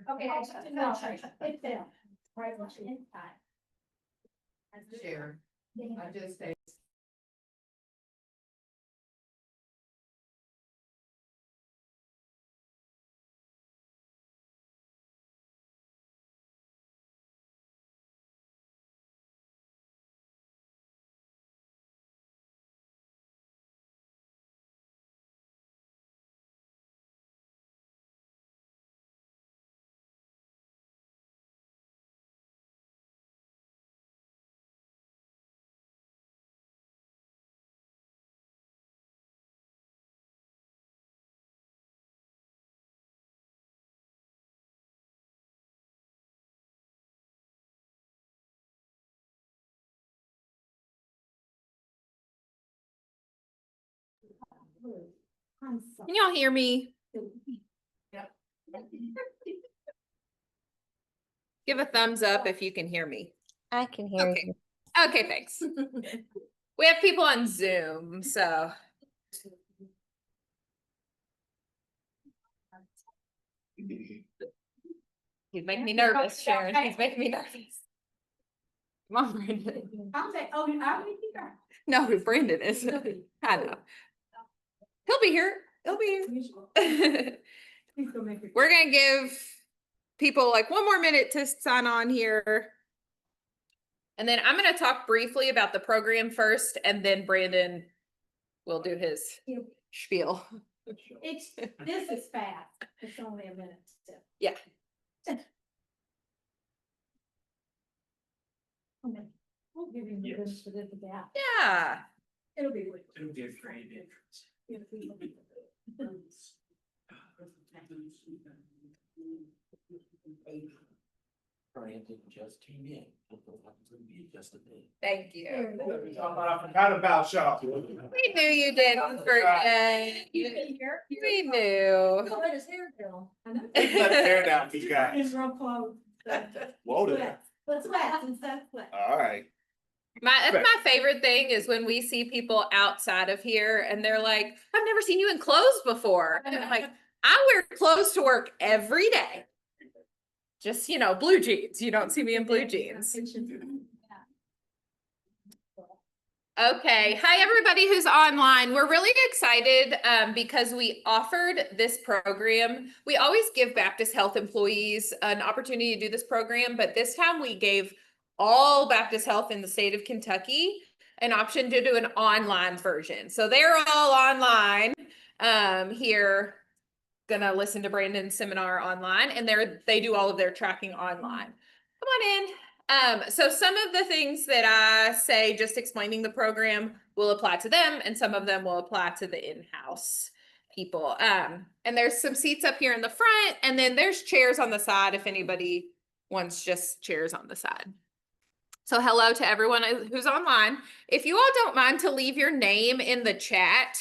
Okay, no, it fell. Right on the inside. Share. I just say. Can y'all hear me? Give a thumbs up if you can hear me. I can hear Okay. you. Okay, thanks. We have people on Zoom, so. He's making me nervous, Sharon. He's making me nervous. Come on, Brandon. I'm saying, oh, I'm here. No, Brandon is. I know. He'll be here. He'll be here. We're gonna give people like one more minute to sign on here. And then I'm gonna talk briefly about the program first, and then Brandon will do his spiel. This is fast. It's only a minute. Yeah. Okay. We'll give you the benefit of the doubt. Yeah. It'll be. It'll be a great entrance. Brandon just came in. Just a bit. Thank you. I forgot about y'all. We knew you did on birthday. We knew. Let his hair go. I know. Let the hair down, you guys. It's real close. Whoa there. Let's wet instead of wet. All right. That's my favorite thing is when we see people outside of here and they're like, I've never seen you in clothes before. And I'm like, I wear clothes to work every day. Just, you know, blue jeans. You don't see me in blue jeans. Okay. Hi, everybody who's online. We're really excited because we offered this program. We always give Baptist Health employees an opportunity to do this program, but this time we gave all Baptist Health in the state of Kentucky an option to do an online version. So they're all online here, gonna listen to Brandon's seminar online, and they do all of their tracking online. Come on in. So some of the things that I say, just explaining the program, will apply to them, and some of them will apply to the in-house people. And there's some seats up here in the front, and then there's chairs on the side if anybody wants just chairs on the side. So hello to everyone who's online. If you all don't mind to leave your name in the chat,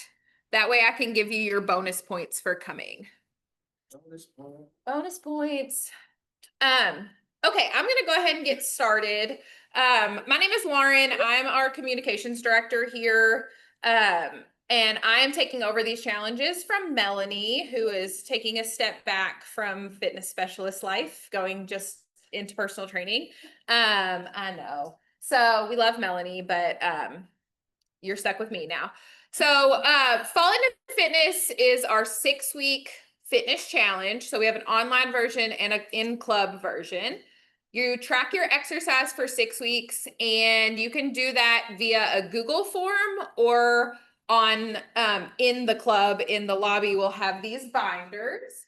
that way I can give you your bonus points for coming. Bonus points. Okay, I'm gonna go ahead and get started. My name is Lauren. I'm our communications director here. And I am taking over these challenges from Melanie, who is taking a step back from fitness specialist life, going just into personal training. I know. So we love Melanie, but you're stuck with me now. So Fall into Fitness is our 6-week fitness challenge. So we have an online version and an in-club version. You track your exercise for 6 weeks, and you can do that via a Google form or on in the club in the lobby. We'll have these binders.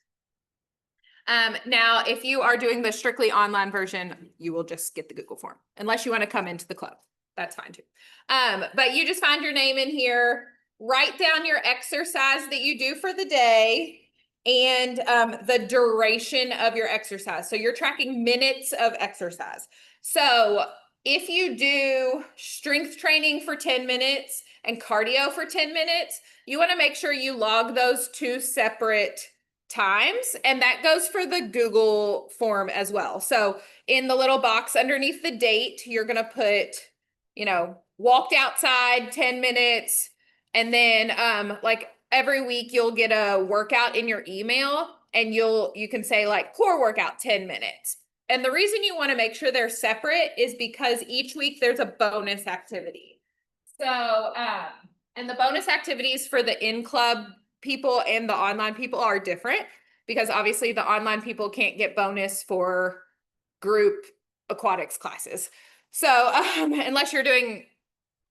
Now, if you are doing the strictly online version, you will just get the Google form, unless you want to come into the club. That's fine too. But you just find your name in here, write down your exercise that you do for the day, and the duration of your exercise. So you're tracking minutes of exercise. So if you do strength training for 10 minutes and cardio for 10 minutes, you want to make sure you log those 2 separate times, and that goes for the Google form as well. So in the little box underneath the date, you're going to put, you know, walked outside 10 minutes, and then like every week you'll get a workout in your email and you can say like core workout 10 minutes. And the reason you want to make sure they're separate is because each week there's a bonus activity. So, and the bonus activities for the in-club people and the online people are different because obviously the online people can't get bonus for group aquatics classes. So, unless you're doing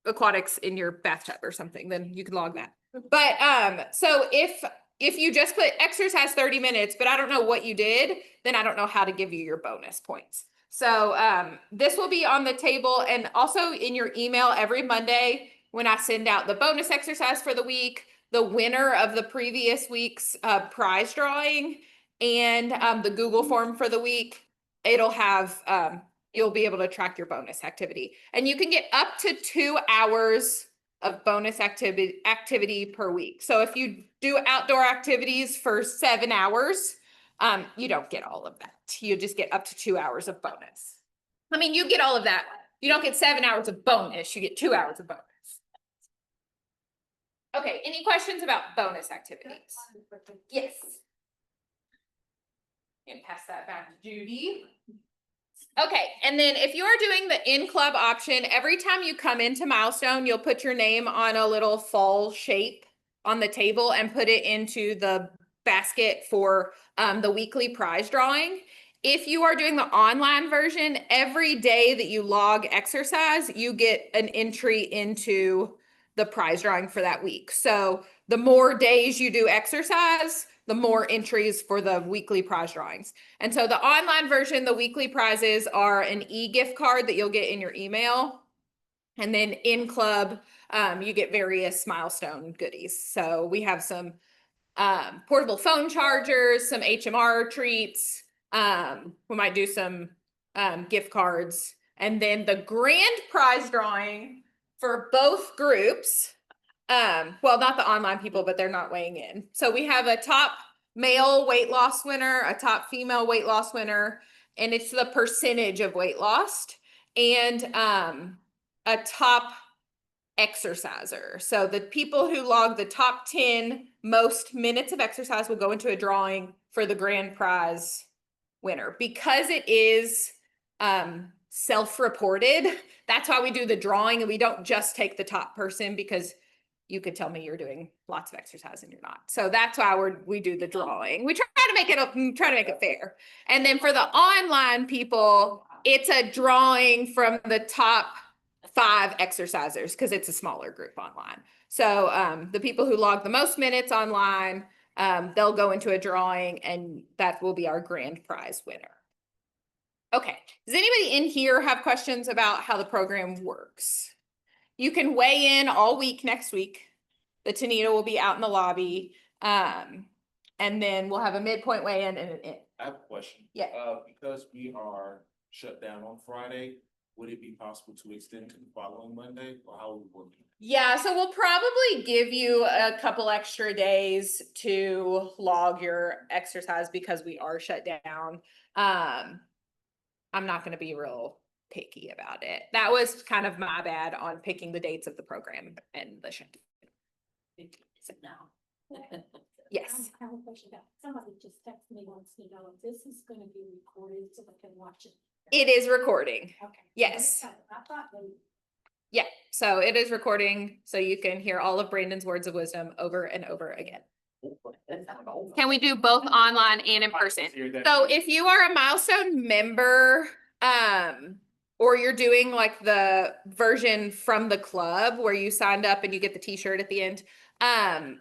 aquatics in your bathtub or something, then you can log that. But, so if you just put exercise 30 minutes, but I don't know what you did, then I don't know how to give you your bonus points. So, this will be on the table and also in your email every Monday when I send out the bonus exercise for the week, the winner of the previous week's prize drawing, and the Google form for the week. It'll have, you'll be able to track your bonus activity. And you can get up to 2 hours of bonus activity per week. So if you do outdoor activities for 7 hours, you don't get all of that. You just get up to 2 hours of bonus. I mean, you get all of that. You don't get 7 hours of bonus, you get 2 hours of bonus. Okay, any questions about bonus activities? Yes. And pass that back to Judy. Okay, and then if you are doing the in-club option, every time you come into Milestone, you'll put your name on a little fall shape on the table and put it into the basket for the weekly prize drawing. If you are doing the online version, every day that you log exercise, you get an entry into the prize drawing for that week. So the more days you do exercise, the more entries for the weekly prize drawings. And so the online version, the weekly prizes are an e-gift card that you'll get in your email. And then in club, you get various milestone goodies. So we have some portable phone chargers, some HMR treats. We might do some gift cards. And then the grand prize drawing for both groups, well, not the online people, but they're not weighing in. So we have a top male weight loss winner, a top female weight loss winner, and it's the percentage of weight lost, and a top exerciser. So the people who log the top 10 most minutes of exercise will go into a drawing for the grand prize winner. Because it is self-reported, that's why we do the drawing, and we don't just take the top person, because you could tell me you're doing lots of exercise and you're not. So that's why we do the drawing. We try to make it fair. And then for the online people, it's a drawing from the top 5 exercisers, because it's a smaller group online. So the people who log the most minutes online, they'll go into a drawing, and that will be our grand prize winner. Okay, does anybody in here have questions about how the program works? You can weigh in all week next week. The Tanita will be out in the lobby. And then we'll have a midpoint weigh-in and an end. I have a question. Yeah. Because we are shut down on Friday, would it be possible to extend to the following Monday, or how would we work? Yeah, so we'll probably give you a couple extra days to log your exercise because we are shut down. I'm not going to be real picky about it. That was kind of my bad on picking the dates of the program and the shutdown. Yes. I have a question about, somebody just texted me, wants to know if this is gonna be recorded so they can watch it. It is recording. Okay. Yes. I thought they. Yeah, so it is recording, so you can hear all of Brandon's words of wisdom over and over again. Can we do both online and in person? So if you are a Milestone member, or you're doing like the version from the club where you signed up and you get the t-shirt at the end, I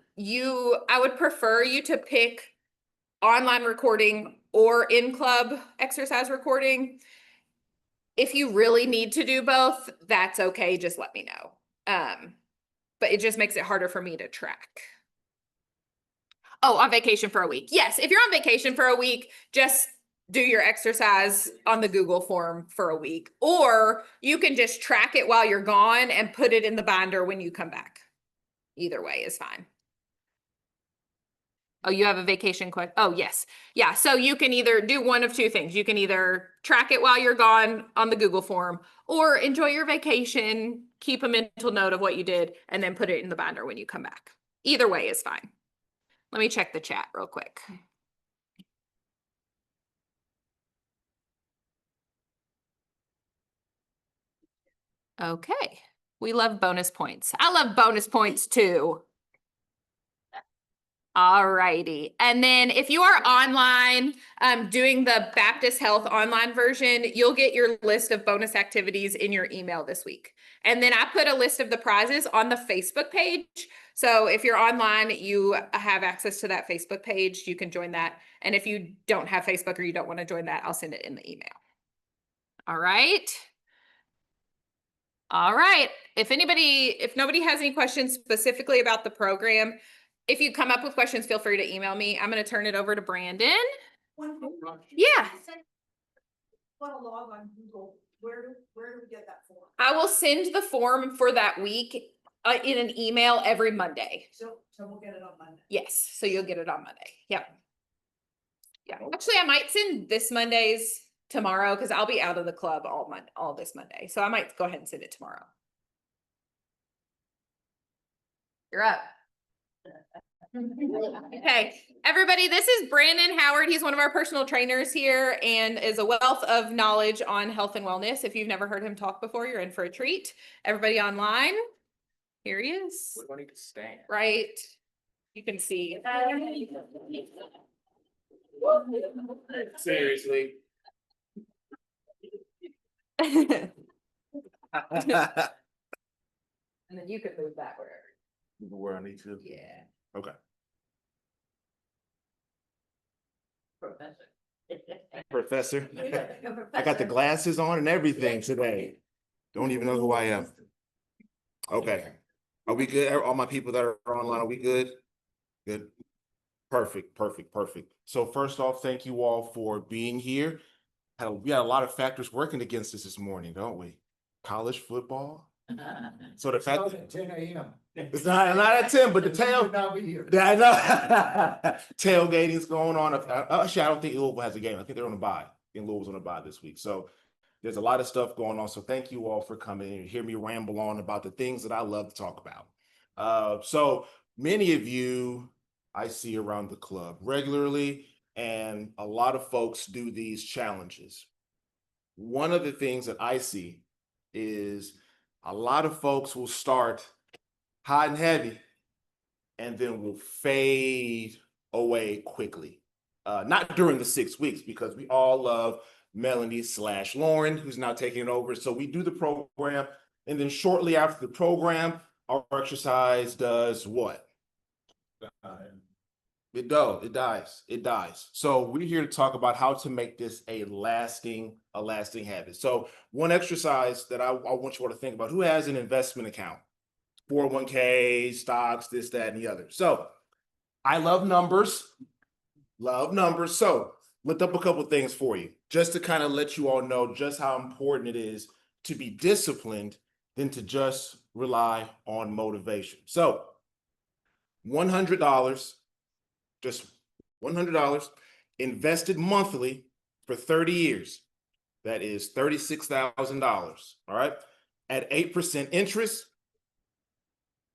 would prefer you to pick online recording or in club exercise recording. If you really need to do both, that's okay. Just let me know. But it just makes it harder for me to track. Oh, on vacation for a week. Yes, if you're on vacation for a week, just do your exercise on the Google form for a week. Or you can just track it while you're gone and put it in the binder when you come back. Either way is fine. Oh, you have a vacation question? Oh, yes. Yeah, so you can either do one of two things. You can either track it while you're gone on the Google form, or enjoy your vacation, keep a mental note of what you did, and then put it in the binder when you come back. Either way is fine. Let me check the chat real quick. Okay, we love bonus points. I love bonus points too. All righty. And then if you are online, doing the Baptist Health online version, you'll get your list of bonus activities in your email this week. And then I put a list of the prizes on the Facebook page. So if you're online, you have access to that Facebook page. You can join that. And if you don't have Facebook or you don't want to join that, I'll send it in the email. All right. All right. If nobody has any questions specifically about the program, if you come up with questions, feel free to email me. I'm going to turn it over to Brandon. Yeah. Want to log on Google, where do we get that form? I will send the form for that week in an email every Monday. So we'll get it on Monday. Yes. So you'll get it on Monday. Yep. Yeah. Actually, I might send this Monday's tomorrow because I'll be out of the club all this Monday. So I might go ahead and send it tomorrow. You're up. Okay, everybody, this is Brandon Howard. He's one of our personal trainers here and is a wealth of knowledge on health and wellness. If you've never heard him talk before, you're in for a treat. Everybody online, here he is. We don't need to stand. Right, you can see. Seriously. And then you can move that wherever. Where I need to. Yeah. Okay. Professor. I got the glasses on and everything today. Don't even know who I am. Okay. Are we good? All my people that are online, are we good? Good. Perfect, perfect, perfect. So first off, thank you all for being here. We had a lot of factors working against us this morning, don't we? College football. So the fact that 10 a.m. it's not at 10, but the tail. Now we here. I know. Tailgating's going on. Actually, I don't think Louisville has a game. I think they're on a bye. I think Louisville's on a bye this week. So there's a lot of stuff going on. So thank you all for coming and hear me ramble on about the things that I love to talk about. So many of you I see around the club regularly, and a lot of folks do these challenges. One of the things that I see is a lot of folks will start hot and heavy and then will fade away quickly. Not during the 6 weeks, because we all love Melanie/Lauren, who's now taking it over. So we do the program, and then shortly after the program, our exercise does what? It dies. So we're here to talk about how to make this a lasting habit. So one exercise that I want you all to think about: who has an investment account? 401k, stocks, this, that, and the other. So I love numbers. So looked up a couple of things for you, just to kind of let you all know just how important it is to be disciplined than to just rely on motivation. So $100, just $100 invested monthly for 30 years. That is $36,000. All right. At 8% interest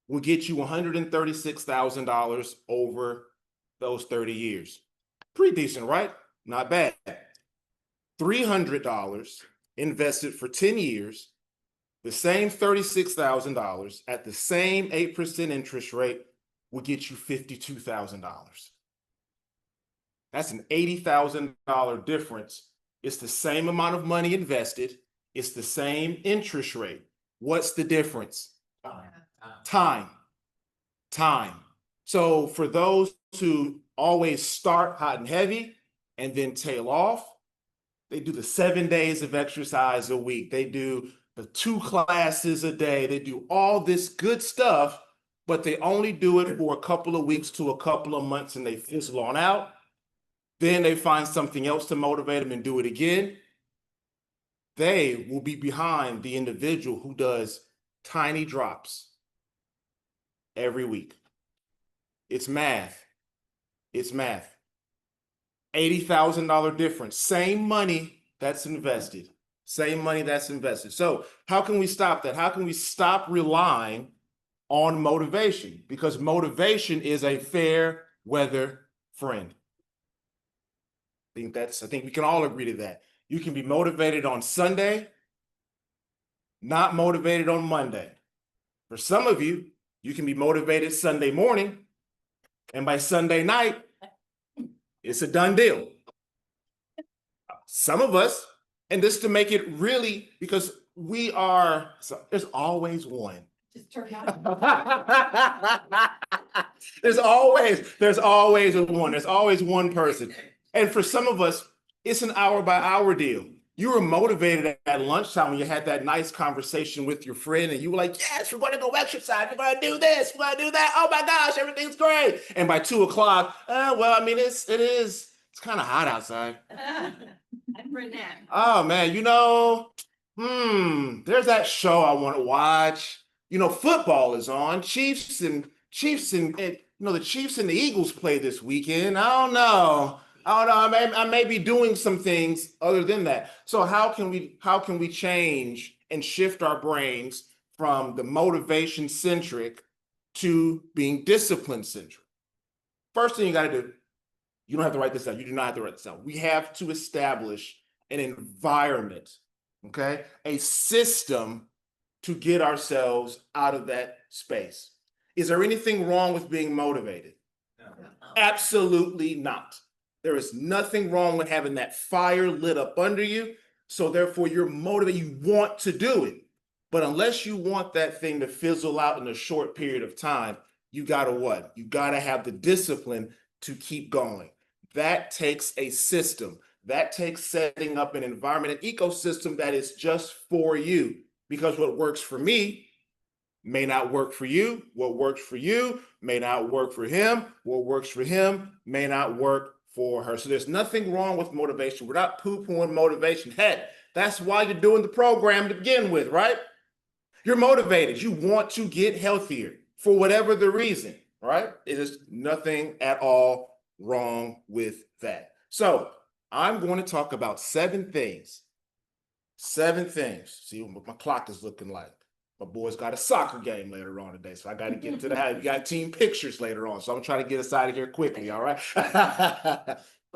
will get you $136,000 over those 30 years. Pretty decent, right? Not bad. $300 invested for 10 years, the same $36,000 at the same 8% interest rate will get you $52,000. That's an $80,000 difference. It's the same amount of money invested. It's the same interest rate. What's the difference? Time. So for those who always start hot and heavy and then tail off, they do the 7 days of exercise a week. They do the 2 classes a day. They do all this good stuff, but they only do it for a couple of weeks to a couple of months and they fizzle on out. Then they find something else to motivate them and do it again. They will be behind the individual who does tiny drops every week. It's math. $80,000 difference. Same money that's invested. So how can we stop that? How can we stop relying on motivation? Because motivation is a fair weather friend. I think we can all agree to that. You can be motivated on Sunday, not motivated on Monday. For some of you, you can be motivated Sunday morning, and by Sunday night, it's a done deal. Some of us, and this to make it really, because there's always one. Just turn out. There's always one. There's always one person. And for some of us, it's an hour by hour deal. You were motivated at lunchtime when you had that nice conversation with your friend, and you were like, yes, we're going to go exercise. We're going to do this. We're going to do that. Oh my gosh, everything's great. And by 2:00, well, I mean, it's kind of hot outside. I'm Renee. Oh man, there's that show I want to watch. Football is on. Chiefs and the Chiefs and the Eagles play this weekend. I don't know. I may be doing some things other than that. So how can we change and shift our brains from the motivation centric to being discipline centric? First thing you got to do, you don't have to write this down. You do not have to write this down. We have to establish an environment, okay? A system to get ourselves out of that space. Is there anything wrong with being motivated? No. Absolutely not. There is nothing wrong with having that fire lit up under you. So therefore you're motivated, you want to do it. But unless you want that thing to fizzle out in a short period of time, you gotta what? You gotta have the discipline to keep going. That takes a system. That takes setting up an environment, an ecosystem that is just for you. Because what works for me may not work for you. What works for you may not work for him. What works for him may not work for her. So there's nothing wrong with motivation. We're not poo-pooing motivation. Heck, that's why you're doing the program to begin with, right? You're motivated. You want to get healthier for whatever the reason, right? It is nothing at all wrong with that. So I'm going to talk about 7 things. 7 things. See what my clock is looking like. My boy's got a soccer game later on today, so I got to get to that. We got team pictures later on, so I'm trying to get us out of here quickly, all right?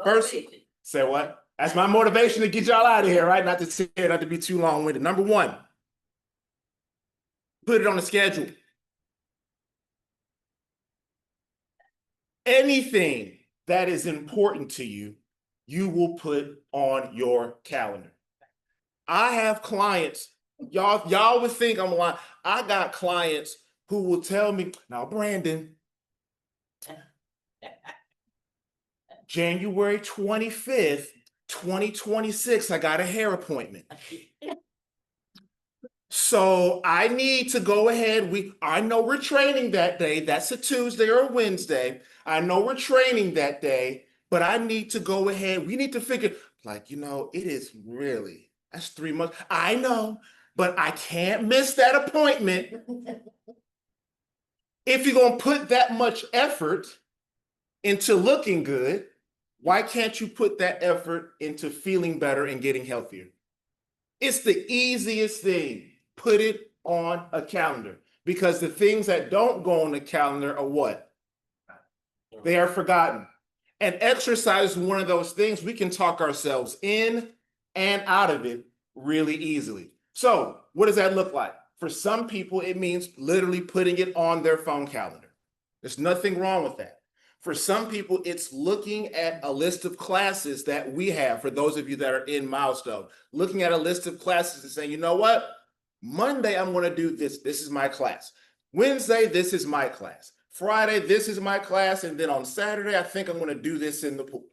First, say what? That's my motivation to get y'all out of here, right? Not to sit here, not to be too long-winded. Number 1, put it on the schedule. Anything that is important to you, you will put on your calendar. I have clients, y'all would think I'm lying. I got clients who will tell me, now, Brandon, January 25th, 2026, I got a hair appointment. So I need to go ahead. I know we're training that day. That's a Tuesday or a Wednesday. I know we're training that day, but I need to go ahead. We need to figure, it is really, that's 3 months. I know, but I can't miss that appointment. If you're going to put that much effort into looking good, why can't you put that effort into feeling better and getting healthier? It's the easiest thing. Put it on a calendar, because the things that don't go on the calendar are what? They are forgotten. And exercise is one of those things we can talk ourselves in and out of it really easily. So what does that look like? For some people, it means literally putting it on their phone calendar. There's nothing wrong with that. For some people, it's looking at a list of classes that we have, for those of you that are in Milestone, looking at a list of classes and saying, you know what? Monday, I'm going to do this. This is my class. Wednesday, this is my class. Friday, this is my class. And then on Saturday, I think I'm going to do this in the pool.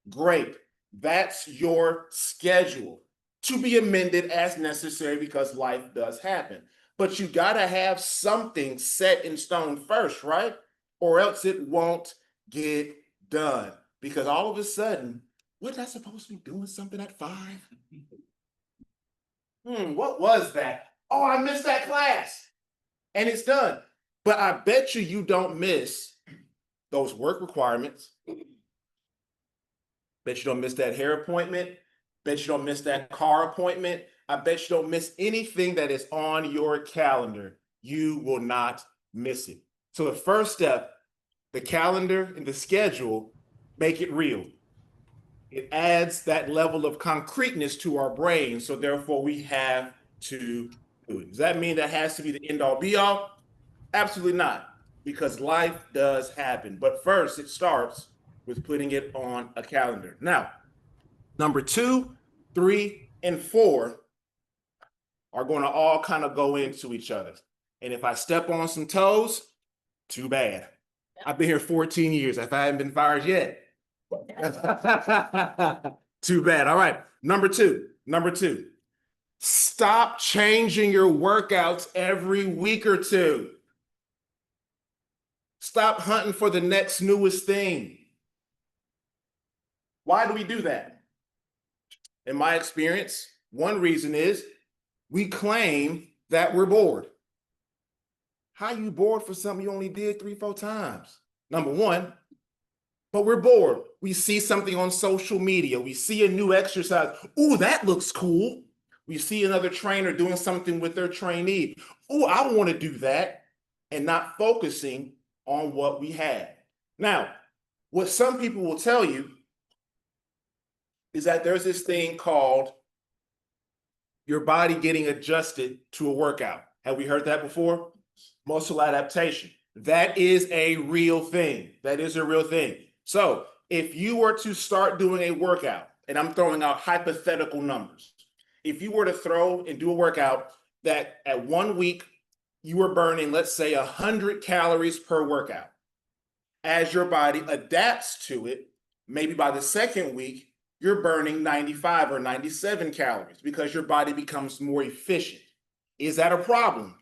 Great. That's your schedule, to be amended as necessary because life does happen. But you got to have something set in stone first, right? Or else it won't get done. Because all of a sudden, wasn't I supposed to be doing something at 5? What was that? Oh, I missed that class. And it's done. But I bet you don't miss those work requirements. Bet you don't miss that hair appointment. Bet you don't miss that car appointment. I bet you don't miss anything that is on your calendar. You will not miss it. So the first step, the calendar and the schedule, make it real. It adds that level of concreteness to our brain. So therefore we have to Does that mean that has to be the end all be all? Absolutely not, because life does happen. But first, it starts with putting it on a calendar. Now, number 2, 3, and 4 are going to all kind of go into each other. And if I step on some toes, too bad. I've been here 14 years. If I haven't been fired yet, too bad. All right. Number two. Stop changing your workouts every week or two. Stop hunting for the next newest thing. Why do we do that? In my experience, one reason is we claim that we're bored. How you bored for something you only did 3-4 times? Number one, but we're bored. We see something on social media. We see a new exercise. Ooh, that looks cool. We see another trainer doing something with their trainee. Ooh, I want to do that, and not focusing on what we had. Now, what some people will tell you is that there's this thing called your body getting adjusted to a workout. Have we heard that before? Muscle adaptation. That is a real thing. So if you were to start doing a workout, and I'm throwing out hypothetical numbers, if you were to throw and do a workout that at 1 week you were burning, let's say 100 calories per workout, as your body adapts to it, maybe by the second week, you're burning 95 or 97 calories because your body becomes more efficient. Is that a problem?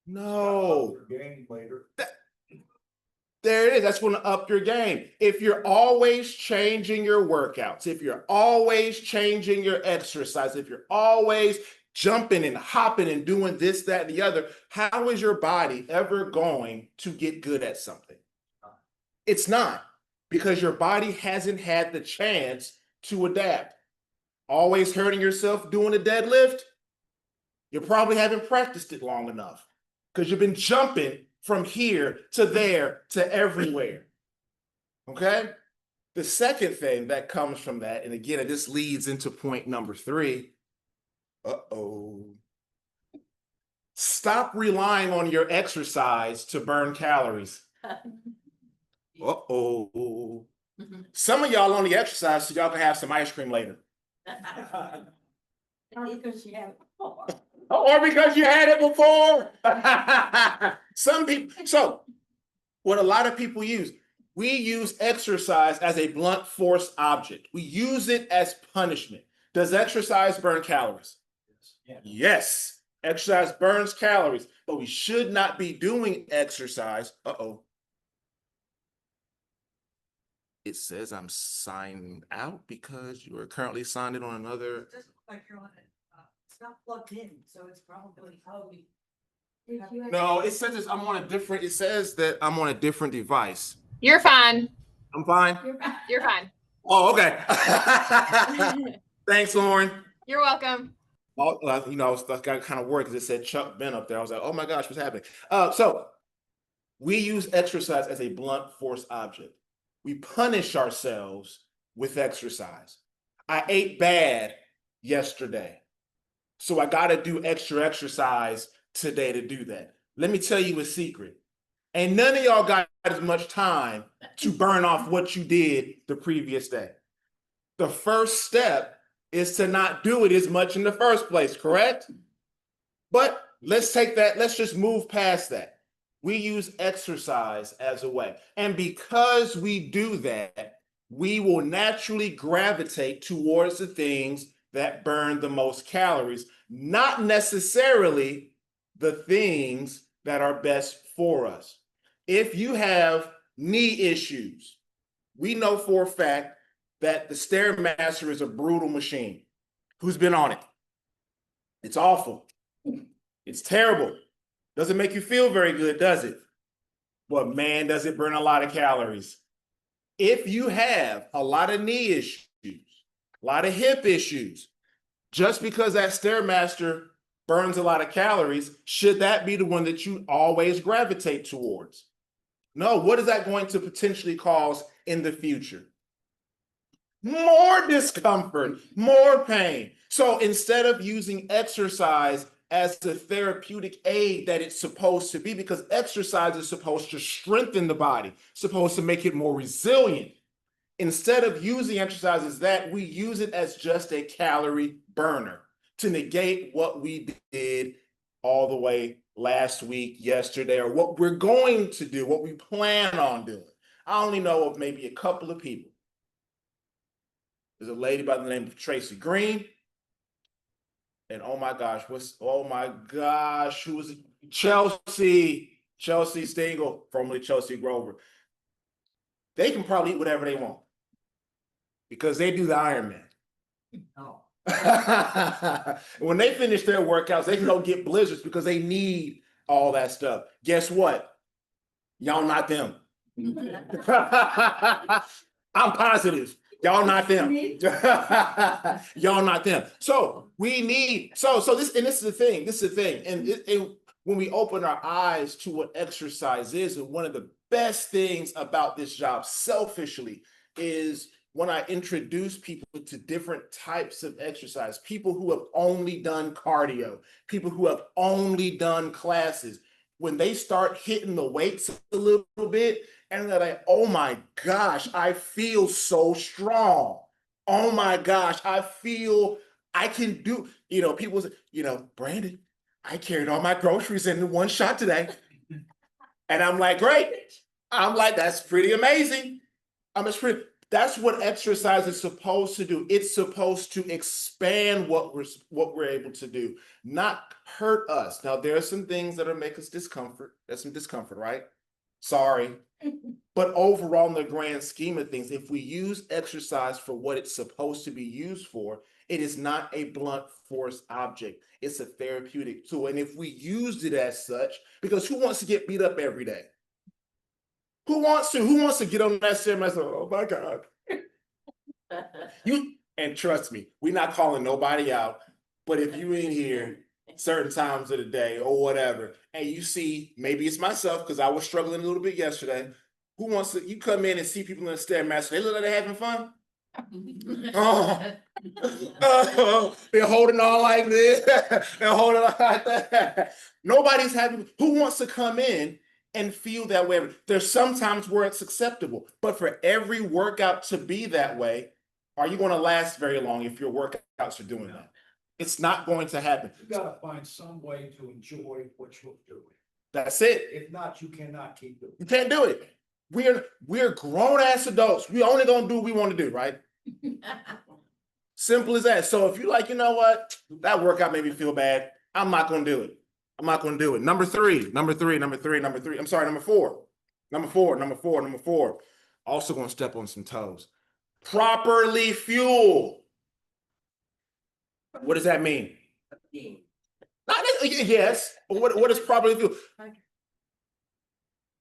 No. There it is. That's going to up your game. If you're always changing your workouts, if you're always changing your exercise, if you're always jumping and hopping and doing this, that, and the other, how is your body ever going to get good at something? It's not, because your body hasn't had the chance to adapt. Always hurting yourself doing a deadlift? You probably haven't practiced it long enough, because you've been jumping from here to there to everywhere. Okay? The second thing that comes from that, and again, this leads into point number 3. Stop relying on your exercise to burn calories. Some of y'all only exercise so y'all can have some ice cream later. Or because you have it before. Or because you had it before. Some people, so what a lot of people use, we use exercise as a blunt force object. We use it as punishment. Does exercise burn calories? Yes, exercise burns calories, but we should not be doing exercise. It says I'm signed out because you are currently signed in on another. It doesn't look like you're on it. It's not plugged in, so it's probably. No, it says I'm on a different. It says that I'm on a different device. You're fine. I'm fine. You're fine. Oh, okay. Thanks, Lauren. You're welcome. You know, I got kind of worried because it said Chuck Ben up there. I was like, oh my gosh, what's happening? So we use exercise as a blunt force object. We punish ourselves with exercise. I ate bad yesterday, so I got to do extra exercise today to do that. Let me tell you a secret. And none of y'all got as much time to burn off what you did the previous day. The first step is to not do it as much in the first place, correct? But let's take that, let's just move past that. We use exercise as a way. And because we do that, we will naturally gravitate towards the things that burn the most calories, not necessarily the things that are best for us. If you have knee issues, we know for a fact that the Stairmaster is a brutal machine. Who's been on it? It's awful. It's terrible. Doesn't make you feel very good, does it? But man, does it burn a lot of calories. If you have a lot of knee issues, a lot of hip issues, just because that Stairmaster burns a lot of calories, should that be the one that you always gravitate towards? No, what is that going to potentially cause in the future? More discomfort, more pain. So instead of using exercise as the therapeutic aid that it's supposed to be, because exercise is supposed to strengthen the body, supposed to make it more resilient. Instead of using exercise as that, we use it as just a calorie burner to negate what we did all the way last week, yesterday, or what we're going to do, what we plan on doing. I only know of maybe a couple of people. There's a lady by the name of Tracy Green. And oh my gosh, who was it? Chelsea Stingle, formerly Chelsea Grover. They can probably eat whatever they want because they do the Ironman. Oh. When they finish their workouts, they can go get blizzards because they need all that stuff. Guess what? Y'all not them. I'm positive. Y'all not them. Y'all not them. So we need, this is the thing. And when we open our eyes to what exercise is, and one of the best things about this job selfishly is when I introduce people to different types of exercise, people who have only done cardio, people who have only done classes, when they start hitting the weights a little bit, and they're like, oh my gosh, I feel so strong. Oh my gosh, I feel I can do, people say, Brandon, I carried all my groceries in one shot today. And I'm like, great. I'm like, that's pretty amazing. That's what exercise is supposed to do. It's supposed to expand what we're able to do, not hurt us. Now, there are some things that'll make us discomfort. There's some discomfort, right? Sorry. But overall, in the grand scheme of things, if we use exercise for what it's supposed to be used for, it is not a blunt force object. It's a therapeutic tool. And if we used it as such, because who wants to get beat up every day? Who wants to get on that stair and say, oh my God. And trust me, we're not calling nobody out, but if you in here certain times of the day or whatever, and you see, maybe it's myself, because I was struggling a little bit yesterday. You come in and see people in the Stairmaster, they look like they're having fun. They're holding on like this. They're holding on like that. Nobody's having, who wants to come in and feel that way? There's sometimes where it's acceptable, but for every workout to be that way, are you going to last very long if your workouts are doing that? It's not going to happen. You gotta find some way to enjoy what you're doing. That's it. If not, you cannot keep doing it. You can't do it. We're grown ass adults. We only gonna do what we want to do, right? Simple as that. So if you're like, you know what, that workout made me feel bad, I'm not gonna do it. I'm not gonna do it. Number four. Also gonna step on some toes. Properly fuel. What does that mean? Yes, but what is properly fuel?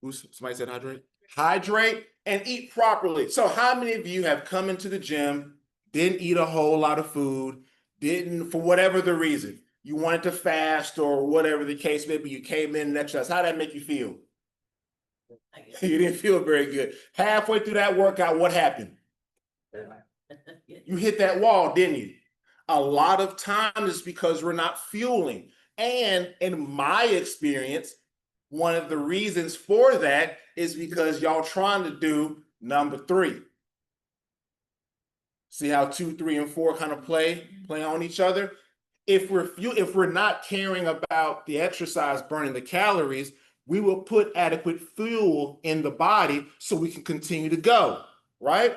Somebody said hydrate? Hydrate and eat properly. So how many of you have come into the gym, didn't eat a whole lot of food, didn't, for whatever the reason, you wanted to fast or whatever the case may be, you came in and exercised. How did that make you feel? You didn't feel very good. Halfway through that workout, what happened? You hit that wall, didn't you? A lot of times it's because we're not fueling. And in my experience, one of the reasons for that is because y'all trying to do number 3. See how 2, 3, and 4 kind of play on each other? If we're not caring about the exercise burning the calories, we will put adequate fuel in the body so we can continue to go, right?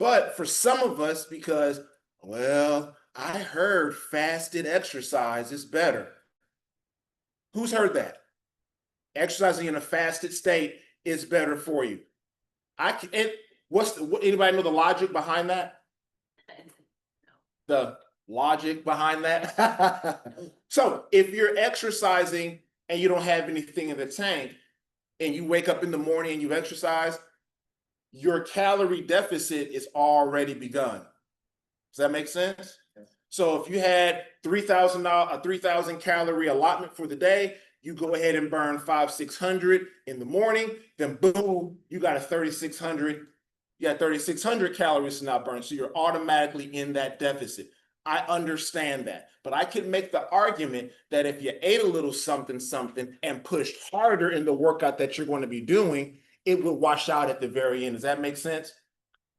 But for some of us, because, well, I heard fasted exercise is better. Who's heard that? Exercising in a fasted state is better for you. Anybody know the logic behind that? The logic behind that? So if you're exercising and you don't have anything in the tank, and you wake up in the morning and you exercise, your calorie deficit is already begun. Does that make sense? So if you had a 3,000 calorie allotment for the day, you go ahead and burn 500-600 in the morning, then boom, you got 3,600 calories to not burn. So you're automatically in that deficit. I understand that, but I can make the argument that if you ate a little something, something and pushed harder in the workout that you're going to be doing, it will wash out at the very end. Does that make sense?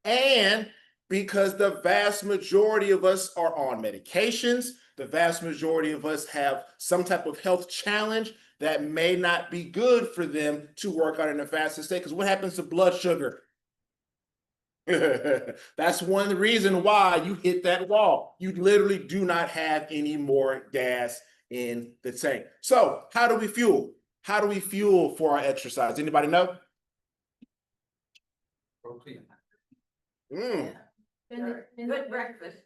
And because the vast majority of us are on medications, the vast majority of us have some type of health challenge that may not be good for them to work out in a fasted state. Because what happens to blood sugar? That's one reason why you hit that wall. You literally do not have any more gas in the tank. So how do we fuel? How do we fuel for our exercise? Anybody know? Protein. Mm, Good breakfast.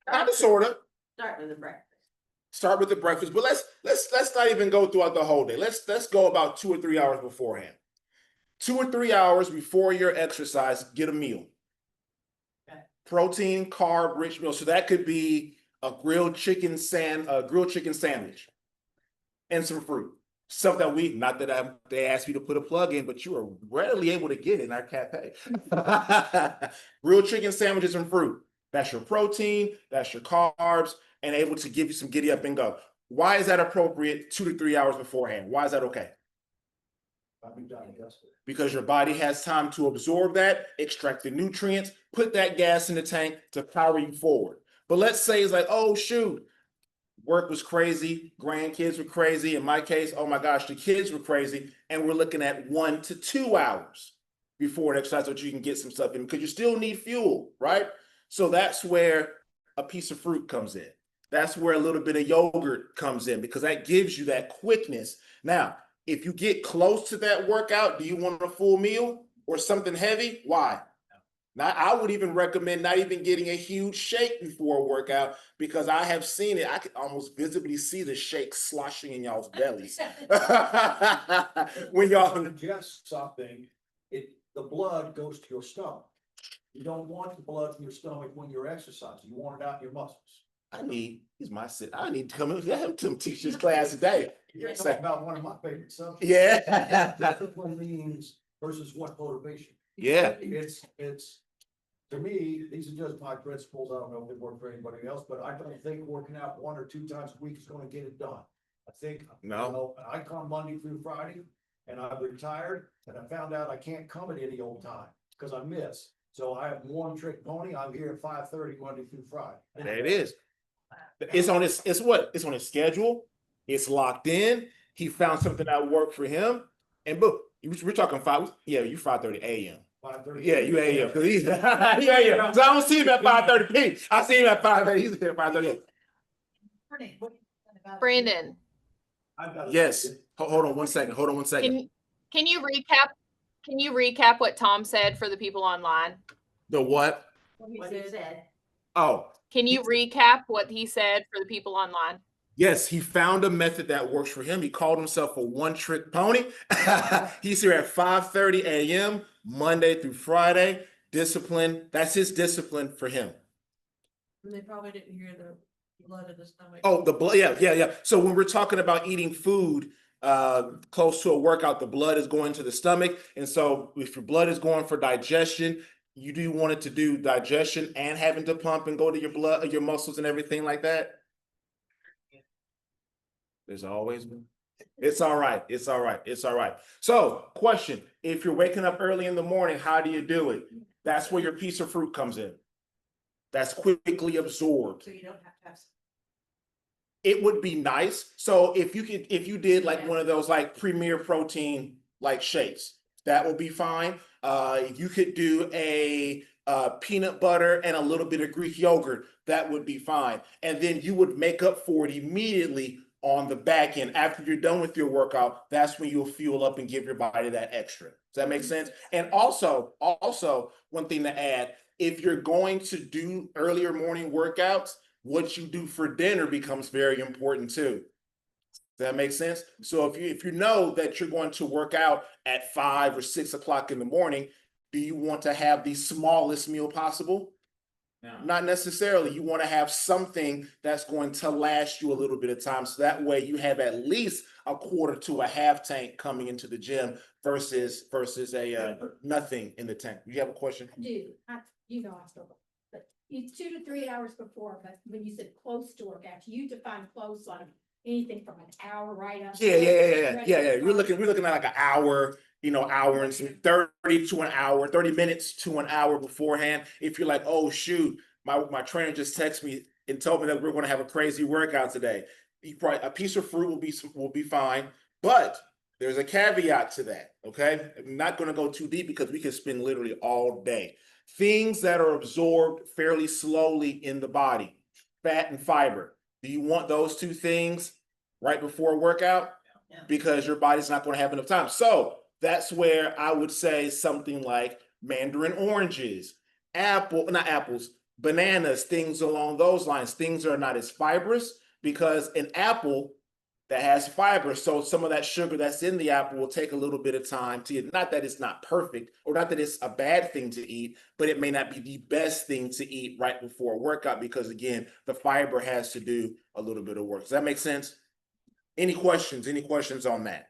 kind of, sort of. Start with the breakfast. Start with the breakfast, but let's not even go throughout the whole day. Let's go about 2 or 3 hours beforehand. 2 or 3 hours before your exercise, get a meal. Okay. Protein, carb, rich meal. So that could be a grilled chicken sandwich and some fruit. Stuff that not that they asked you to put a plug in, but you are readily able to get in our cafe. Grilled chicken sandwiches and fruit. That's your protein, that's your carbs, and able to give you some giddy up and go. Why is that appropriate 2 to 3 hours beforehand? Why is that okay? I'll be digested. Because your body has time to absorb that, extract the nutrients, put that gas in the tank to power you forward. But let's say it's like, oh shoot, work was crazy, grandkids were crazy. In my case, oh my gosh, the kids were crazy. And we're looking at 1 to 2 hours before an exercise so that you can get some stuff in because you still need fuel, right? So that's where a piece of fruit comes in. That's where a little bit of yogurt comes in because that gives you that quickness. Now, if you get close to that workout, do you want a full meal or something heavy? Why? Now, I would even recommend not even getting a huge shake before a workout because I have seen it. I can almost visibly see the shake sloshing in y'all's bellies. When y'all Ingest something, the blood goes to your stomach. You don't want the blood in your stomach when you're exercising. You want it out in your muscles. I need to come in. Let him teach this class today. You're talking about one of my favorite subjects. Yeah. Discipline means versus what motivation. Yeah. It's, to me, these are just my principles. I don't know if they work for anybody else, but I don't think working out 1 or 2 times a week is gonna get it done. I think, No. I come Monday through Friday and I've retired and I found out I can't come at any old time because I miss. So I have one trick pony. I'm here at 5:30 Monday through Friday. There it is. It's on his, it's on his schedule. It's locked in. He found something that worked for him. And boom, we're talking 5:30 a.m. 5:30. Yeah, you a.m. Because he's yeah. So I don't see him at 5:30 p. I see him at 5:30. He's here at 5:30. Brandon, Yes. Hold on one second. can you recap what Tom said for the people online? The what? What he said. Oh, Can you recap what he said for the people online? yes, he found a method that works for him. He called himself a one-trick pony. He's here at 5:30 a.m. Monday through Friday. Discipline. That's his discipline for him. They probably didn't hear the blood in the stomach. Oh, the blood. Yeah. So when we're talking about eating food close to a workout, the blood is going to the stomach. And so if your blood is going for digestion, you do want it to do digestion and having to pump and go to your blood, your muscles and everything like that. There's always been. It's all right. So question, if you're waking up early in the morning, how do you do it? That's where your piece of fruit comes in. That's quickly absorbed. So you don't have to have. It would be nice. So if you did like one of those like premier protein like shakes, that would be fine. You could do a peanut butter and a little bit of Greek yogurt. That would be fine. And then you would make up for it immediately on the back end. After you're done with your workout, that's when you'll fuel up and give your body that extra. Does that make sense? And also one thing to add, if you're going to do earlier morning workouts, what you do for dinner becomes very important too. Does that make sense? So if you know that you're going to work out at 5 or 6 o'clock in the morning, do you want to have the smallest meal possible? No. Not necessarily. You want to have something that's going to last you a little bit of time. So that way you have at least a quarter to a half tank coming into the gym versus a nothing in the tank. You have a question? Dude, you know I still, but it's 2 to 3 hours before, but when you said close to workout, you define close like anything from an hour right up. Yeah. We're looking at like an hour, hour and some 30 to an hour, 30 minutes to an hour beforehand. If you're like, oh shoot, my trainer just texted me and told me that we're going to have a crazy workout today. You probably a piece of fruit will be fine, but there's a caveat to that. Okay, I'm not going to go too deep because we can spend literally all day. Things that are absorbed fairly slowly in the body, fat and fiber. Do you want those two things right before a workout? Yeah. Because your body's not going to have enough time. So that's where I would say something like mandarin oranges, not apples, bananas, things along those lines. Things that are not as fibrous because an apple that has fiber, so some of that sugar that's in the apple will take a little bit of time to eat. Not that it's not perfect or not that it's a bad thing to eat, but it may not be the best thing to eat right before a workout because again, the fiber has to do a little bit of work. Does that make sense? Any questions? Any questions on that?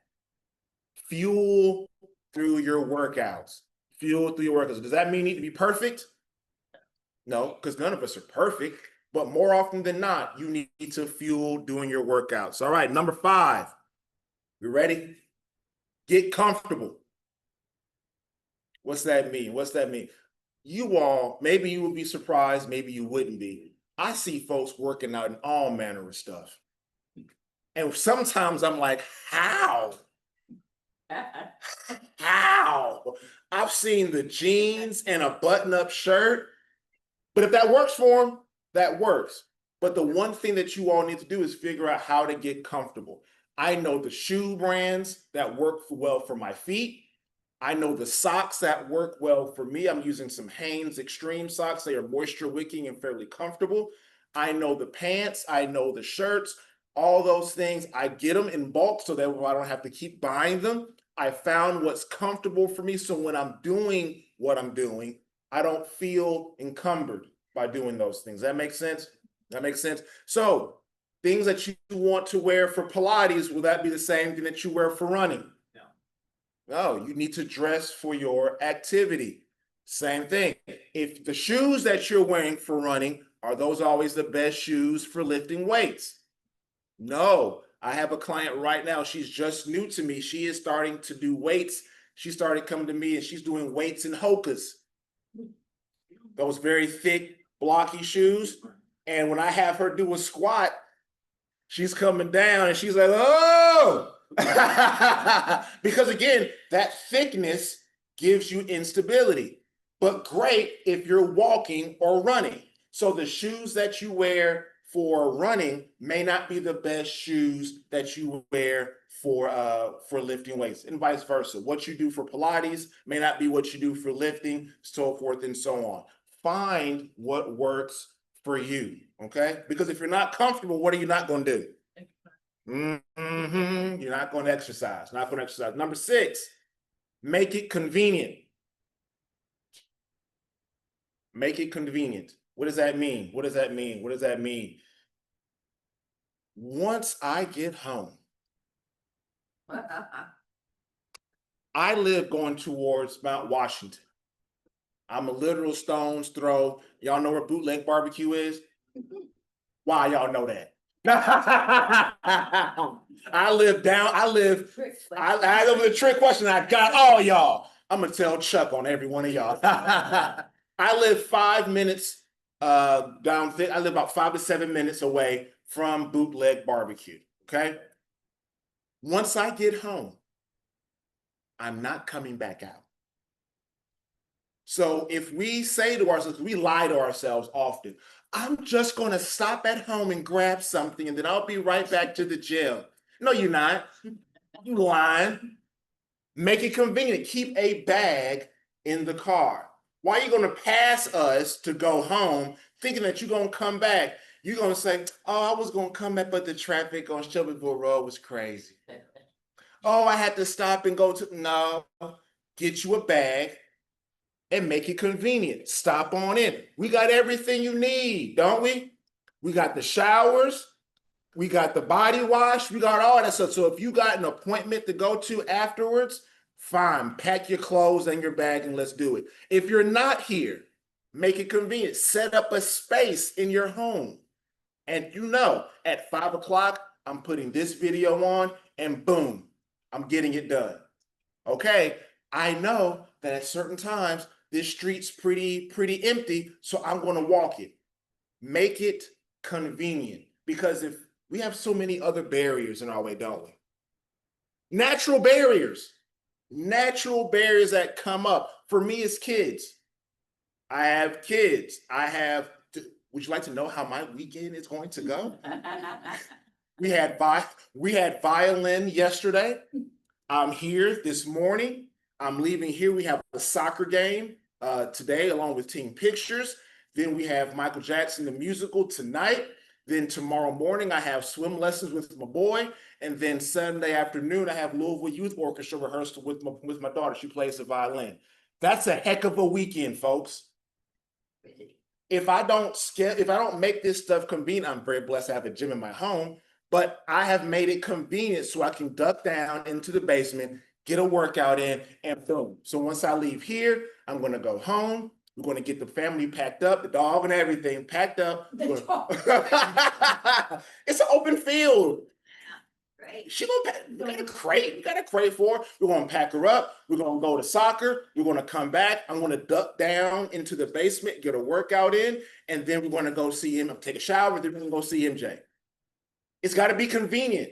Fuel through your workouts. Fuel through your workouts. Does that mean you need to be perfect? No, because none of us are perfect. But more often than not, you need to fuel doing your workouts. All right, number 5. You ready? Get comfortable. What's that mean? What's that mean? You all, maybe you would be surprised, maybe you wouldn't be. I see folks working out in all manner of stuff. And sometimes I'm like, how? How? I've seen the jeans and a button-up shirt. But if that works for them, that works. But the one thing that you all need to do is figure out how to get comfortable. I know the shoe brands that work well for my feet. I know the socks that work well for me. I'm using some Hanes Extreme socks. They are moisture wicking and fairly comfortable. I know the pants. I know the shirts. All those things. I get them in bulk so that I don't have to keep buying them. I found what's comfortable for me. So when I'm doing what I'm doing, I don't feel encumbered by doing those things. That makes sense? That makes sense. So things that you want to wear for Pilates, will that be the same thing that you wear for running? No, you need to dress for your activity. Same thing. If the shoes that you're wearing for running, are those always the best shoes for lifting weights? No. I have a client right now. She's just new to me. She is starting to do weights. She started coming to me and she's doing weights in Hokas. Those very thick, blocky shoes. And when I have her do a squat, she's coming down and she's like, oh, because again, that thickness gives you instability, but great if you're walking or running. So the shoes that you wear for running may not be the best shoes that you wear for lifting weights, and vice versa. What you do for Pilates may not be what you do for lifting, so forth and so on. Find what works for you, okay? Because if you're not comfortable, what are you not going to do? You're not going to exercise. Not going to exercise. Number 6, make it convenient. Make it convenient. What does that mean? What does that mean? What does that mean? Once I get home, I live going towards Mount Washington. I'm a literal stone's throw. Y'all know where Bootleg Barbecue is? Why y'all know that? I live over the trick question. I got all y'all. I'm gonna tell Chuck on every one of y'all. I live 5 minutes I live about 5 to 7 minutes away from Bootleg Barbecue. Okay. Once I get home, I'm not coming back out. So if we say to ourselves, we lie to ourselves often, I'm just going to stop at home and grab something and then I'll be right back to the gym. No, you're not. You lying. Make it convenient. Keep a bag in the car. Why are you going to pass us to go home thinking that you're going to come back? You're going to say, oh, I was going to come back, but the traffic on Shelbyville Road was crazy. Oh, I had to stop and go to, no, get you a bag and make it convenient. Stop on in. We got everything you need, don't we? We got the showers. We got the body wash. We got all that stuff. So if you got an appointment to go to afterwards, fine. Pack your clothes and your bag and let's do it. If you're not here, Make it convenient. Set up a space in your home. And you know, at 5 o'clock, I'm putting this video on and boom, I'm getting it done. Okay, I know that at certain times, this street's pretty empty, so I'm gonna walk it. Make it convenient, because if we have so many other barriers in our way, don't we? Natural barriers that come up for me as kids. I have kids. Would you like to know how my weekend is going to go? We had violin yesterday. I'm here this morning. I'm leaving here. We have a soccer game today, along with team pictures. Then we have Michael Jackson, the musical, tonight. Then tomorrow morning, I have swim lessons with my boy. And then Sunday afternoon, I have Louisville Youth Orchestra rehearsal with my daughter. She plays the violin. That's a heck of a weekend, folks. If I don't make this stuff convenient, I'm very blessed to have a gym in my home, but I have made it convenient so I can duck down into the basement, get a workout in, and boom. So once I leave here, I'm going to go home. We're going to get the family packed up, the dog and everything packed up. The dog. It's an open field. Right. We got a crate for her. We're gonna pack her up. We're gonna go to soccer. We're gonna come back. I'm gonna duck down into the basement, get a workout in, and then we're gonna go see him, take a shower, then we're gonna go see MJ. It's gotta be convenient.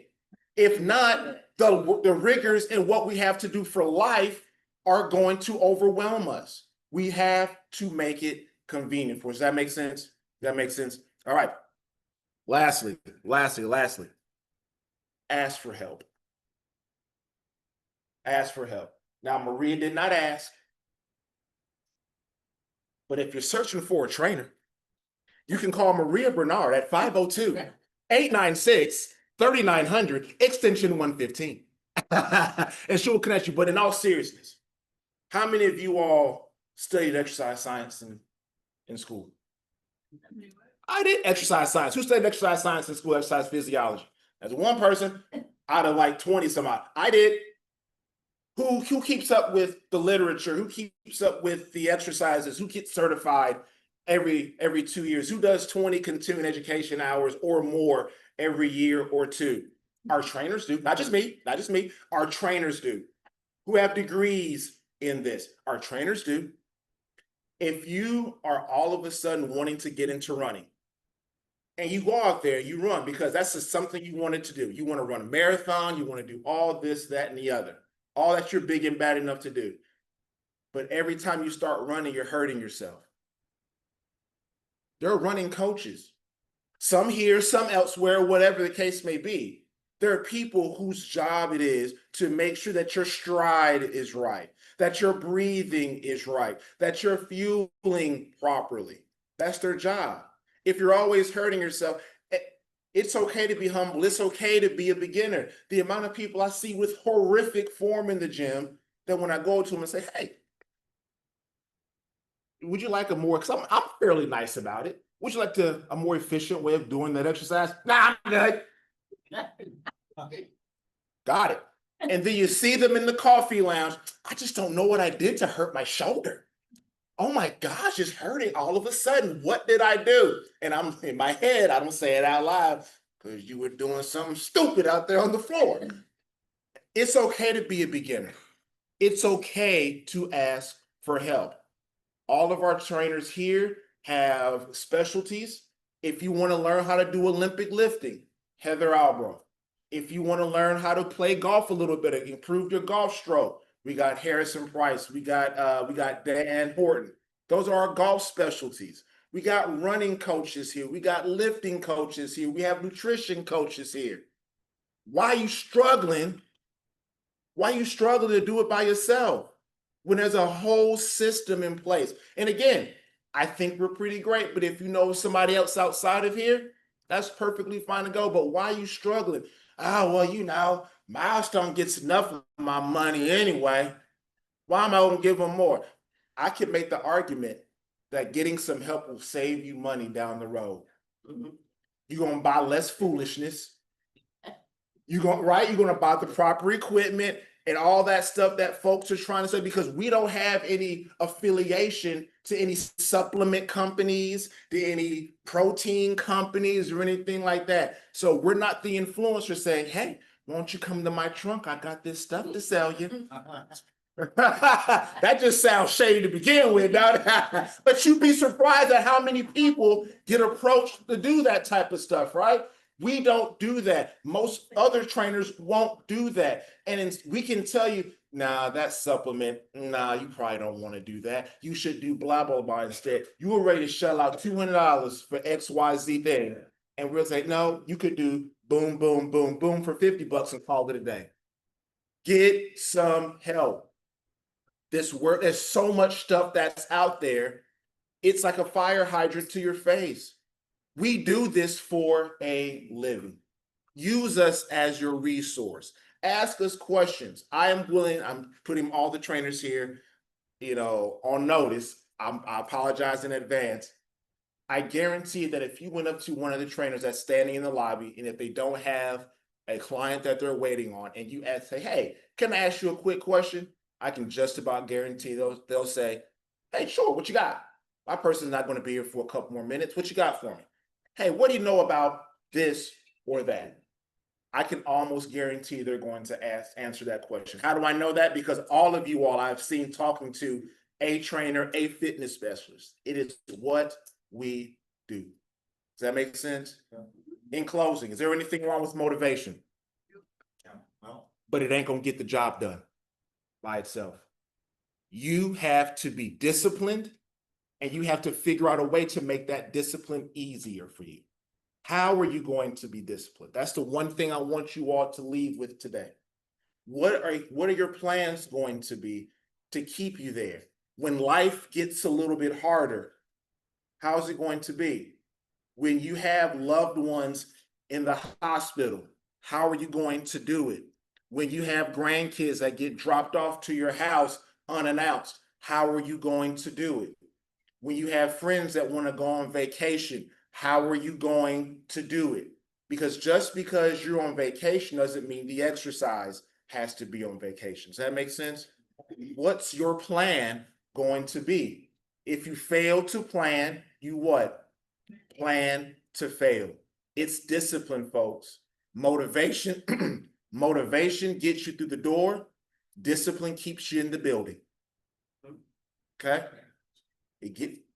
If not, the rigors in what we have to do for life are going to overwhelm us. We have to make it convenient for us. Does that make sense? Does that make sense? All right. Lastly. Ask for help. Ask for help. Now, Maria did not ask, but if you're searching for a trainer, you can call Maria Bernard at 502-896-3900, extension 115. And she will connect you. But in all seriousness, how many of you all studied exercise science in school? I did exercise science. Who studied exercise science in school, exercise physiology? As one person out of like 20 some odd. I did. Who keeps up with the literature? Who keeps up with the exercises? Who gets certified every 2 years? Who does 20 continuing education hours or more every year or two? Our trainers do. Not just me. Our trainers do. Who have degrees in this? Our trainers do. If you are all of a sudden wanting to get into running, and you go out there, you run because that's just something you wanted to do. You want to run a marathon, you want to do all this, that, and the other. All that you're big and bad enough to do. But every time you start running, you're hurting yourself. There are running coaches. Some here, some elsewhere, whatever the case may be. There are people whose job it is to make sure that your stride is right, that your breathing is right, that you're fueling properly. That's their job. If you're always hurting yourself, it's okay to be humble. It's okay to be a beginner. The amount of people I see with horrific form in the gym, that when I go to them and say, hey, would you like a more, because I'm fairly nice about it. Would you like a more efficient way of doing that exercise? Nah, I'm good. Got it. And then you see them in the coffee lounge. I just don't know what I did to hurt my shoulder. Oh my gosh, it's hurting all of a sudden. What did I do? And I'm in my head, I don't say it out loud because you were doing something stupid out there on the floor. It's okay to be a beginner. It's okay to ask for help. All of our trainers here have specialties. If you want to learn how to do Olympic lifting, Heather Albroth. If you want to learn how to play golf a little bit, improve your golf stroke, we got Harrison Price. We got Dan Horton. Those are our golf specialties. We got running coaches here. We got lifting coaches here. We have nutrition coaches here. Why are you struggling? Why are you struggling to do it by yourself when there's a whole system in place? And again, I think we're pretty great, but if you know somebody else outside of here, that's perfectly fine to go. But why are you struggling? Oh, well, Milestone gets enough of my money anyway. Why am I going to give them more? I can make the argument that getting some help will save you money down the road. You're going to buy less foolishness. You're going to buy the proper equipment and all that stuff that folks are trying to say, because we don't have any affiliation to any supplement companies, to any protein companies or anything like that. So we're not the influencer saying, hey, won't you come to my trunk? I got this stuff to sell you. That just sounds shady to begin with. But you'd be surprised at how many people get approached to do that type of stuff, right? We don't do that. Most other trainers won't do that. And we can tell you, nah, that supplement, nah, you probably don't want to do that. You should do blah, blah, blah instead. You were ready to shell out $200 for XYZ thing. And we'll say, no, you could do boom, boom, boom, boom for $50 and call it a day. Get some help. This work, there's so much stuff that's out there. It's like a fire hydrant to your face. We do this for a living. Use us as your resource. Ask us questions. I'm putting all the trainers here, on notice. I apologize in advance. I guarantee that if you went up to one of the trainers that's standing in the lobby, and if they don't have a client that they're waiting on, and you say, hey, can I ask you a quick question? I can just about guarantee they'll say, hey, sure, what you got? My person's not going to be here for a couple more minutes. What you got for me? Hey, what do you know about this or that? I can almost guarantee they're going to answer that question. How do I know that? Because all of you I've seen talking to a trainer, a fitness specialist. It is what we do. Does that make sense? In closing, is there anything wrong with motivation? No. But it ain't going to get the job done by itself. You have to be disciplined, and you have to figure out a way to make that discipline easier for you. How are you going to be disciplined? That's the one thing I want you all to leave with today. What are your plans going to be to keep you there? When life gets a little bit harder, how's it going to be? When you have loved ones in the hospital, how are you going to do it? When you have grandkids that get dropped off to your house unannounced, how are you going to do it? When you have friends that want to go on vacation, how are you going to do it? Because just because you're on vacation doesn't mean the exercise has to be on vacation. Does that make sense? What's your plan going to be? If you fail to plan, you what? Plan to fail. It's discipline, folks. Motivation, motivation gets you through the door. Discipline keeps you in the building. Okay?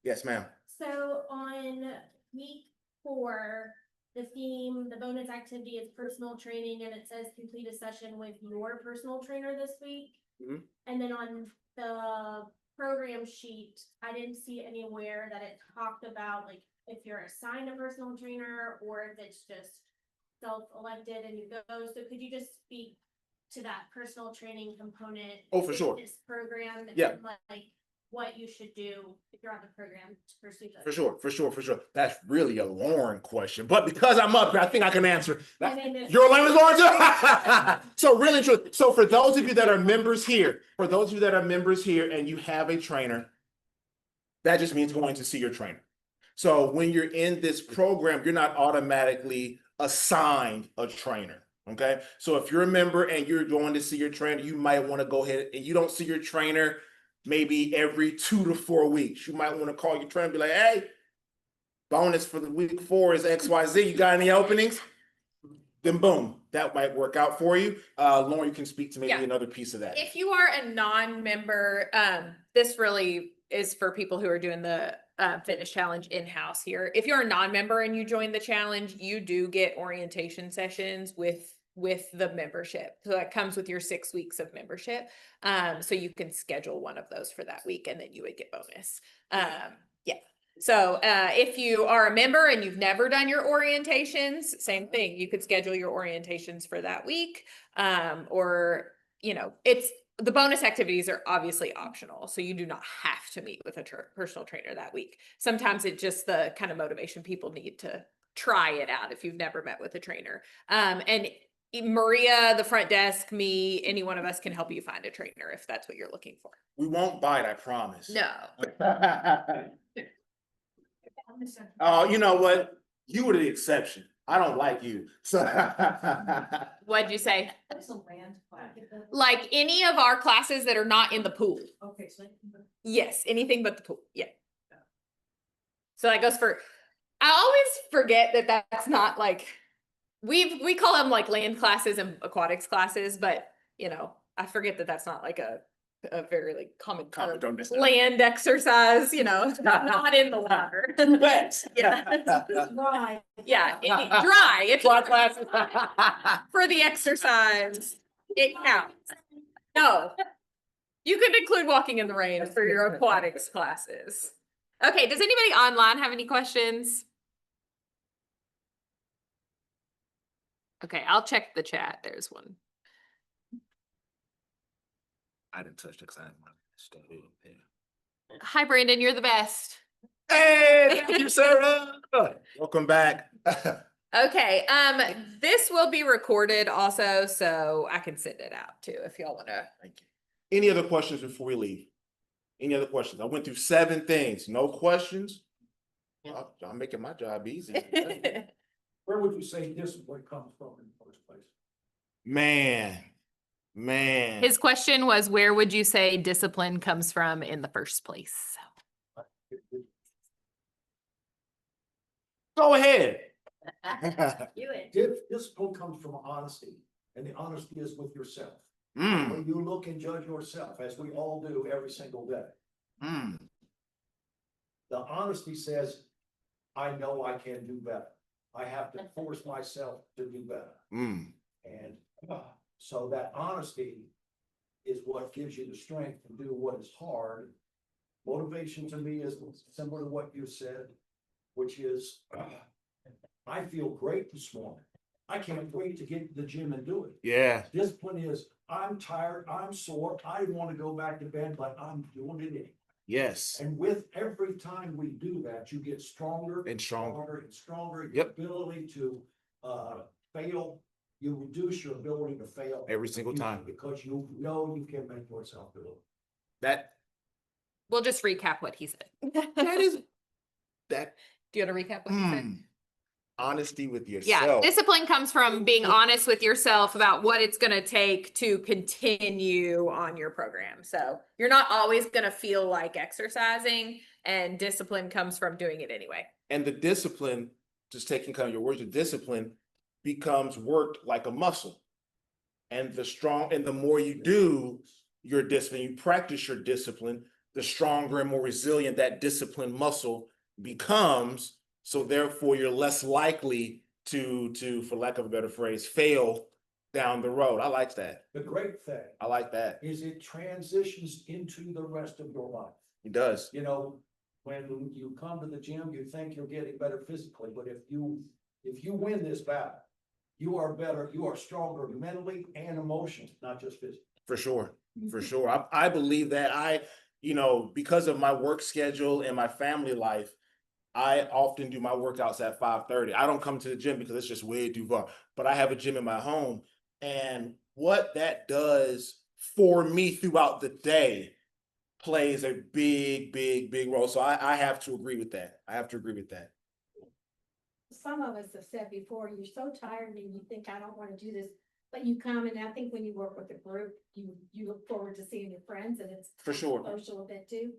Yes, ma'am. So on week 4, the theme, the bonus activity is personal training, and it says complete a session with your personal trainer this week. Mhm. And then on the program sheet, I didn't see anywhere that it talked about like if you're assigned a personal trainer or if it's just self-elected and you go. So could you just speak to that personal training component? Oh, for sure. This program. Yeah. And like what you should do if you're on the program to pursue those. For sure. That's really a Lauren question, but because I'm up here, I think I can answer. My name is- Your name is Lauren too? So really true. So for those of you that are members here, and you have a trainer, that just means going to see your trainer. So when you're in this program, you're not automatically assigned a trainer. Okay. So if you're a member and you're going to see your trainer, you might want to go ahead and you don't see your trainer maybe every 2 to 4 weeks. You might want to call your trainer and be like, hey, bonus for the week 4 is XYZ. You got any openings? Then boom, that might work out for you. Lauren, you can speak to maybe another piece of that. If you are a non-member, this really is for people who are doing the fitness challenge in-house here. If you're a non-member and you join the challenge, you do get orientation sessions with the membership. So that comes with your 6 weeks of membership. So you can schedule one of those for that week and then you would get bonus. So if you are a member and you've never done your orientations, same thing. You could schedule your orientations for that week. The bonus activities are obviously optional. So you do not have to meet with a personal trainer that week. Sometimes it's just the kind of motivation people need to try it out if you've never met with a trainer. And Maria, the front desk, me, any one of us can help you find a trainer if that's what you're looking for. We won't bite, I promise. No. Oh, you know what? You were the exception. I don't like you. So What'd you say? That's a rand. Like any of our classes that are not in the pool. Okay, so. Yes, anything but the pool. Yeah. So that goes for, I always forget that that's not like, we call them like land classes and aquatics classes, but you know, I forget that that's not like a very like common term. Don't miss that. Land exercise, you know, not in the water. Wet. Yeah. Right. Yeah, dry. It's Dry classes. for the exercise. It counts. No. You could include walking in the rain for your aquatics classes. Okay, does anybody online have any questions? Okay, I'll check the chat. There's one. I didn't touch it because I didn't want to stay there. Hi, Brandon, you're the best. Hey, thank you, Sarah. Welcome back. Okay, this will be recorded also, so I can send it out too if y'all wanna. Thank you. Any other questions before we leave? Any other questions? I went through 7 things. No questions? I'm making my job easy. Where would you say discipline comes from in the first place? Man. His question was, where would you say discipline comes from in the first place? Go ahead. Discipline comes from honesty, and the honesty is with yourself. Mm, When you look and judge yourself, as we all do every single day, mm, the honesty says, I know I can do better. I have to force myself to do better. mm. And so that honesty is what gives you the strength to do what is hard. Motivation to me is similar to what you said, which is, I feel great this morning. I can't wait to get to the gym and do it. Yeah. Discipline is, I'm tired, I'm sore, I want to go back to bed, but I'm doing it anyway. Yes. And with every time we do that, you get stronger And stronger. and stronger. Your Yep. ability to fail, you reduce your ability to fail Every single time. because you know you can make yourself do it. That We'll just recap what he said. that is that Do you want to recap what he said? honesty with Yeah, yourself. discipline comes from being honest with yourself about what it's gonna take to continue on your program. So you're not always gonna feel like exercising, and discipline comes from doing it anyway. And the discipline, just taking kind of your words, the discipline becomes worked like a muscle. And the more you do your discipline, you practice your discipline, the stronger and more resilient that discipline muscle becomes. So therefore, you're less likely to, for lack of a better phrase, fail down the road. I like that. The great thing I like that. is it transitions into the rest of your life. It does. You know, when you come to the gym, you think you're getting better physically, but if you win this battle, you are better, you are stronger mentally and emotionally, not just physically. For sure. For sure. I believe that because of my work schedule and my family life, I often do my workouts at 5:30. I don't come to the gym because it's just way too far, but I have a gym in my home. And what that does for me throughout the day plays a big role. So I have to agree with that. Some of us have said before, you're so tired and you think, I don't want to do this, but you come and I think when you work with a group, you look forward to seeing your friends and it's For sure. social a bit too.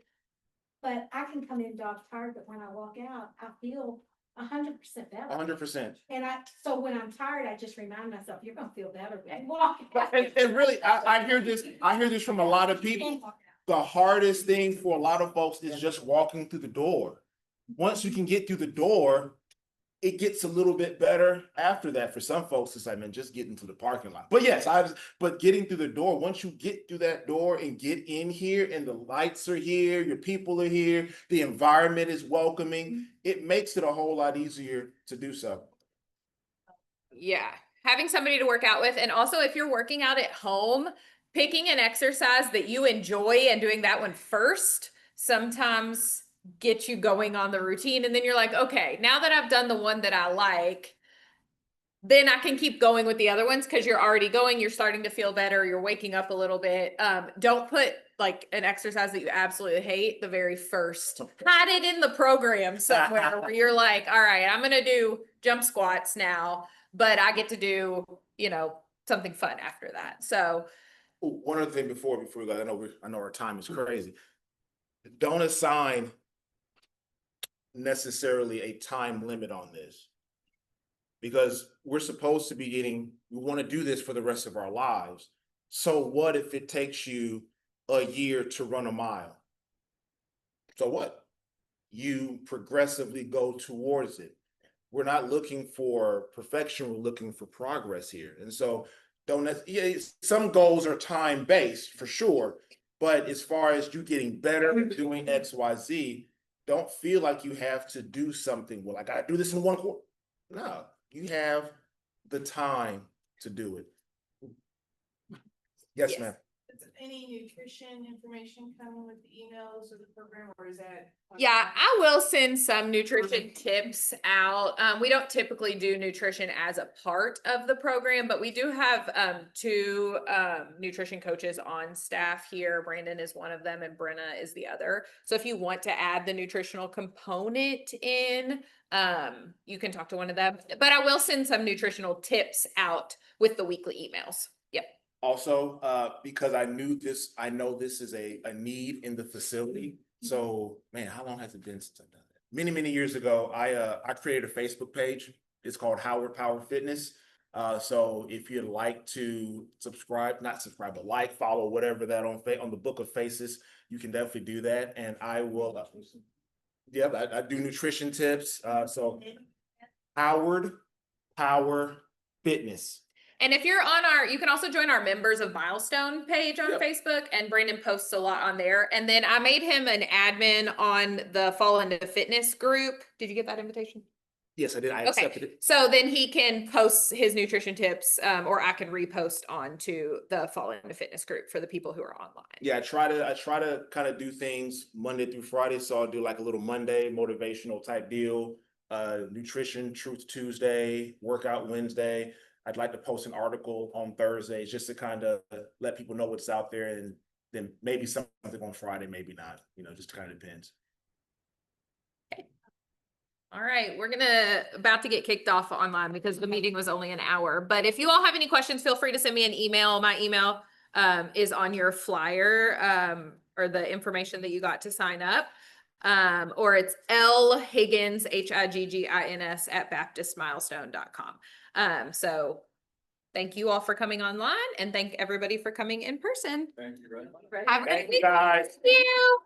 But I can come in dog tired, but when I walk out, I feel 100% better. 100%. And so when I'm tired, I just remind myself, you're gonna feel better when you walk out. And really, I hear this from a lot of people. The hardest thing for a lot of folks is just walking through the door. Once you can get through the door, it gets a little bit better after that. For some folks, it's like, man, just getting to the parking lot. But yes, but getting through the door, once you get through that door and get in here and the lights are here, your people are here, the environment is welcoming, it makes it a whole lot easier to do so. Yeah, having somebody to work out with, and also if you're working out at home, picking an exercise that you enjoy and doing that one first sometimes get you going on the routine. And then you're like, okay, now that I've done the one that I like, then I can keep going with the other ones because you're already going, you're starting to feel better, you're waking up a little bit. Don't put like an exercise that you absolutely hate the very first. Had it in the program somewhere where you're like, all right, I'm gonna do jump squats now, but I get to do, something fun after that. So Ooh, one other thing before we go, I know our time is crazy. Don't assign necessarily a time limit on this. Because we're supposed to be we want to do this for the rest of our lives. So what if it takes you a year to run a mile? So what? You progressively go towards it. We're not looking for perfection, we're looking for progress here. And so some goals are time-based for sure, but as far as you getting better doing XYZ, don't feel like you have to do something. Well, I gotta do this in 1 quarter. No, you have the time to do it. Yes, Yes. ma'am. Is any nutrition information coming with the emails or the program, or is that? Yeah, I will send some nutrition tips out. We don't typically do nutrition as a part of the program, but we do have two nutrition coaches on staff here. Brandon is one of them and Brenna is the other. So if you want to add the nutritional component in, you can talk to one of them. But I will send some nutritional tips out with the weekly emails. Yep. Also, because I know this is a need in the facility. So, man, how long has it been since I've done that? Many, many years ago, I created a Facebook page. It's called Howard Power Fitness. So if you'd like to not subscribe, but like, follow, whatever that on the Book of Faces, you can definitely do that. And I will, I do nutrition tips. So Howard Power Fitness. And if you're on you can also join our Members of Milestone page on Yep. Facebook, and Brandon posts a lot on there. And then I made him an admin on the Fall Into Fitness group. Did you get that invitation? Yes, I did. I accepted it. So then he can post his nutrition tips, or I can repost onto the Fall Into Fitness group for the people who are online. Yeah, I try to kind of do things Monday through Friday. So I'll do like a little Monday motivational type deal, nutrition truth Tuesday, workout Wednesday. I'd like to post an article on Thursdays just to kind of let people know what's out there, and then maybe something on Friday, maybe not, just kind of depends. All right, we're about to get kicked off online because the meeting was only an hour. But if you all have any questions, feel free to send me an email. My email is on your flyer, or the information that you got to sign up. Or it's Higgins, Higgins @baptistmilestone.com. So thank you all for coming online, and thank everybody for coming in person. Thank you very much. Have a good Thank you, week. guys. Thank you.